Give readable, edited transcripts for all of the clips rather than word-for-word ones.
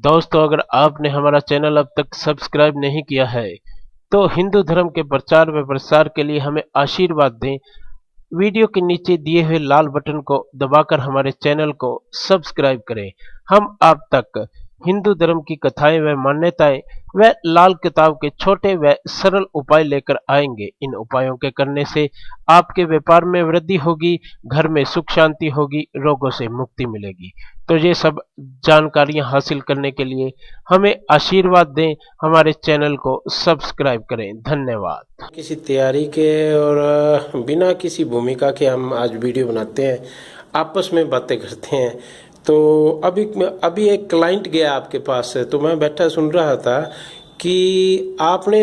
दोस्तों, अगर आपने हमारा चैनल अब तक सब्सक्राइब नहीं किया है तो हिंदू धर्म के प्रचार व प्रसार के लिए हमें आशीर्वाद दें। वीडियो के नीचे दिए हुए लाल बटन को दबाकर हमारे चैनल को सब्सक्राइब करें। हम आप तक हिंदू धर्म की कथाएं व मान्यताएं व लाल किताब के छोटे व सरल उपाय लेकर आएंगे। इन उपायों के करने से आपके व्यापार में वृद्धि होगी, घर में सुख शांति होगी, रोगों से मुक्ति मिलेगी। तो ये सब जानकारियां हासिल करने के लिए हमें आशीर्वाद दें, हमारे चैनल को सब्सक्राइब करें। धन्यवाद। किसी तैयारी के और बिना किसी भूमिका के हम आज वीडियो बनाते हैं, आपस में बातें करते हैं। तो अभी एक क्लाइंट गया आपके पास से, तो मैं बैठा सुन रहा था कि आपने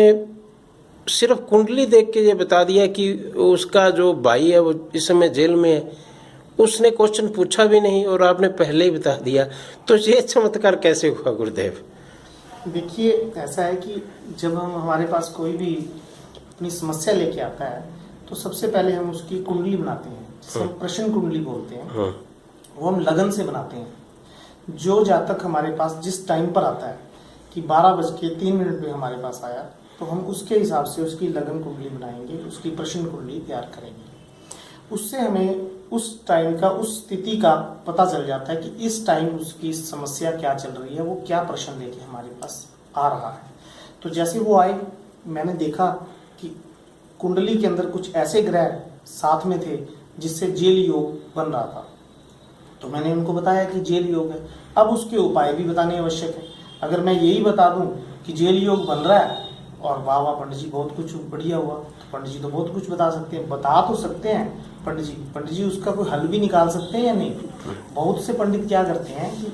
सिर्फ कुंडली देख के ये बता दिया कि उसका जो भाई है वो इस समय जेल में है। उसने क्वेश्चन पूछा भी नहीं और आपने पहले ही बता दिया। तो ये चमत्कार कैसे हुआ गुरुदेव? देखिए, ऐसा है कि जब हमारे पास कोई भी अपनी समस्या लेके आता है तो सबसे पहले हम उसकी कुंडली बनाते हैं, जिसे हम प्रश्न कुंडली बोलते हैं। वो हम लगन से बनाते हैं। जो जातक हमारे पास जिस टाइम पर आता है कि 12:03 पे हमारे पास आया, तो हम उसके हिसाब से उसकी लगन कुंडली बनाएंगे, उसकी प्रश्न कुंडली तैयार करेंगे। उससे हमें उस टाइम का, उस स्थिति का पता चल जाता है कि इस टाइम उसकी समस्या क्या चल रही है, वो क्या प्रश्न लेके हमारे पास आ रहा है। तो जैसे वो आए, मैंने देखा कि कुंडली के अंदर कुछ ऐसे ग्रह साथ में थे जिससे जेल योग बन रहा था। तो मैंने उनको बताया कि जेल योग है। अब उसके उपाय भी बताने आवश्यक है। अगर मैं यही बता दूं कि जेल योग बन रहा है और वाह वाह पंडित जी बहुत कुछ बढ़िया हुआ, तो पंडित जी तो बहुत कुछ बता सकते हैं, बता तो सकते हैं पंडित जी उसका कोई हल भी निकाल सकते हैं या नहीं? बहुत से पंडित क्या करते हैं कि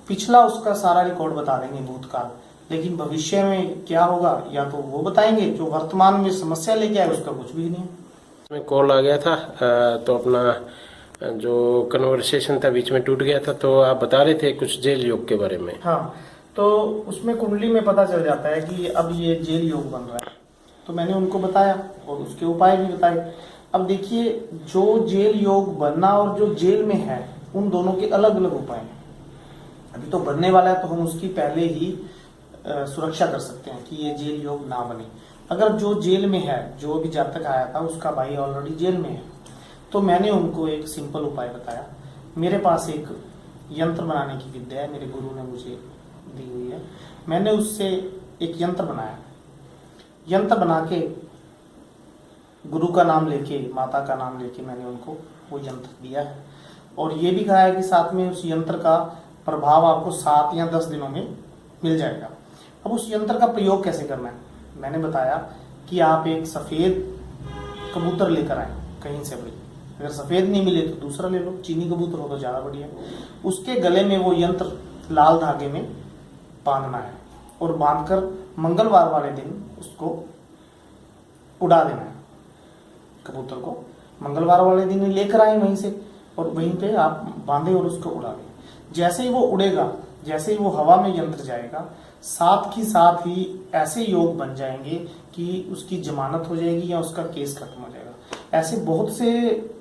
पिछला उसका सारा रिकॉर्ड बता देंगे, भूतकाल, लेकिन भविष्य में क्या होगा या तो वो बताएंगे, जो वर्तमान में समस्या लेके आए उसका कुछ भी नहीं। कॉल आ गया था तो अपना जो कन्वर्सेशन था बीच में टूट गया था। तो आप बता रहे थे कुछ जेल योग के बारे में। हाँ, तो उसमें कुंडली में पता चल जाता है कि अब ये जेल योग बन रहा है। तो मैंने उनको बताया और उसके उपाय भी बताए। अब देखिए, जो जेल योग बनना और जो जेल में है, उन दोनों के अलग अलग उपाय हैं। अभी तो बनने वाला है तो हम उसकी पहले ही सुरक्षा कर सकते हैं कि ये जेल योग ना बने। अगर जो जेल में है, जो भी जातक आया था उसका भाई ऑलरेडी जेल में है, तो मैंने उनको एक सिंपल उपाय बताया। मेरे पास एक यंत्र बनाने की विद्या है, मेरे गुरु ने मुझे दी हुई है। मैंने उससे एक यंत्र बनाया। यंत्र बना के गुरु का नाम लेके, माता का नाम लेके मैंने उनको वो यंत्र दिया है। और ये भी कहा है कि साथ में उस यंत्र का प्रभाव आपको 7 या 10 दिनों में मिल जाएगा। अब उस यंत्र का प्रयोग कैसे करना है, मैंने बताया कि आप एक सफेद कबूतर लेकर आए कहीं से भी। अगर सफेद नहीं मिले तो दूसरा ले लो, चीनी कबूतर हो तो ज्यादा बढ़िया। उसके गले में वो यंत्र लाल धागे में बांधना है और बांधकर मंगलवार वाले दिन उसको उड़ा देना है। कबूतर को मंगलवार वाले दिन लेकर आए वहीं से, और वहीं पे आप बांधे और उसको उड़ा दें। जैसे ही वो उड़ेगा, जैसे ही वो हवा में यंत्र जाएगा, साथ ही ऐसे योग बन जाएंगे कि उसकी जमानत हो जाएगी या उसका केस खत्म हो जाएगा। ऐसे बहुत से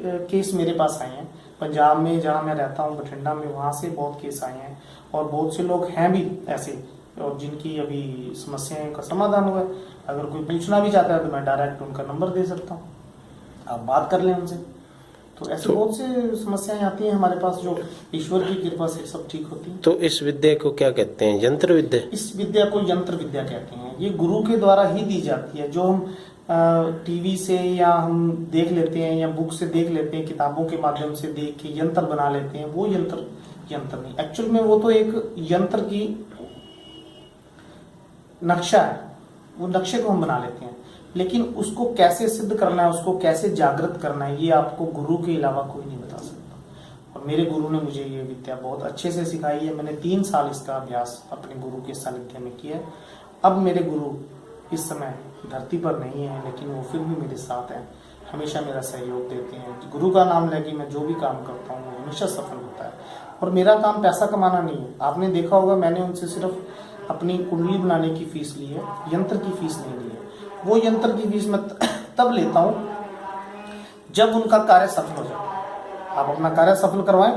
केस मेरे पास आए हैं। पंजाब में जहाँ मैं रहता हूँ, बठिंडा में, वहाँ से बहुत केस आए हैं। और बहुत से लोग हैं भी ऐसे, और जिनकी अभी समस्याओं का समाधान हुआ है। अगर कोई पूछना भी चाहता है तो मैं डायरेक्ट उनका नंबर दे सकता हूँ, आप बात कर लें उनसे। तो ऐसे बहुत से समस्याएं आती हैं हमारे पास, जो ईश्वर की कृपा से सब ठीक होती है। तो इस विद्या को क्या कहते हैं? यंत्र विद्या? इस विद्या को यंत्र विद्या कहते हैं। ये गुरु के द्वारा ही दी जाती है। जो हम टीवी से या हम देख लेते हैं या बुक से देख लेते हैं, किताबों के माध्यम से देख के यंत्र बना लेते हैं, वो यंत्र नहीं। एक्चुअल में वो तो एक यंत्र की नक्शा है, वो नक्शे को हम बना लेते हैं। लेकिन उसको कैसे सिद्ध करना है, उसको कैसे जागृत करना है, ये आपको गुरु के अलावा कोई नहीं बता सकता। और मेरे गुरु ने मुझे ये विद्या बहुत अच्छे से सिखाई है। मैंने 3 साल इसका अभ्यास अपने गुरु के सानिध्य में किया है। अब मेरे गुरु इस समय धरती पर नहीं है, लेकिन वो फिर भी मेरे साथ हैं, हमेशा मेरा सहयोग देते हैं। गुरु का नाम लेके मैं जो भी काम करता हूँ वो हमेशा सफल होता है। और मेरा काम पैसा कमाना नहीं है। आपने देखा होगा, मैंने उनसे सिर्फ अपनी कुंडली बनाने की फीस ली है, यंत्र की फीस नहीं ली है। वो यंत्र की फीस मैं तब लेता हूँ जब उनका कार्य सफल हो जाए। आप अपना कार्य सफल करवाएं,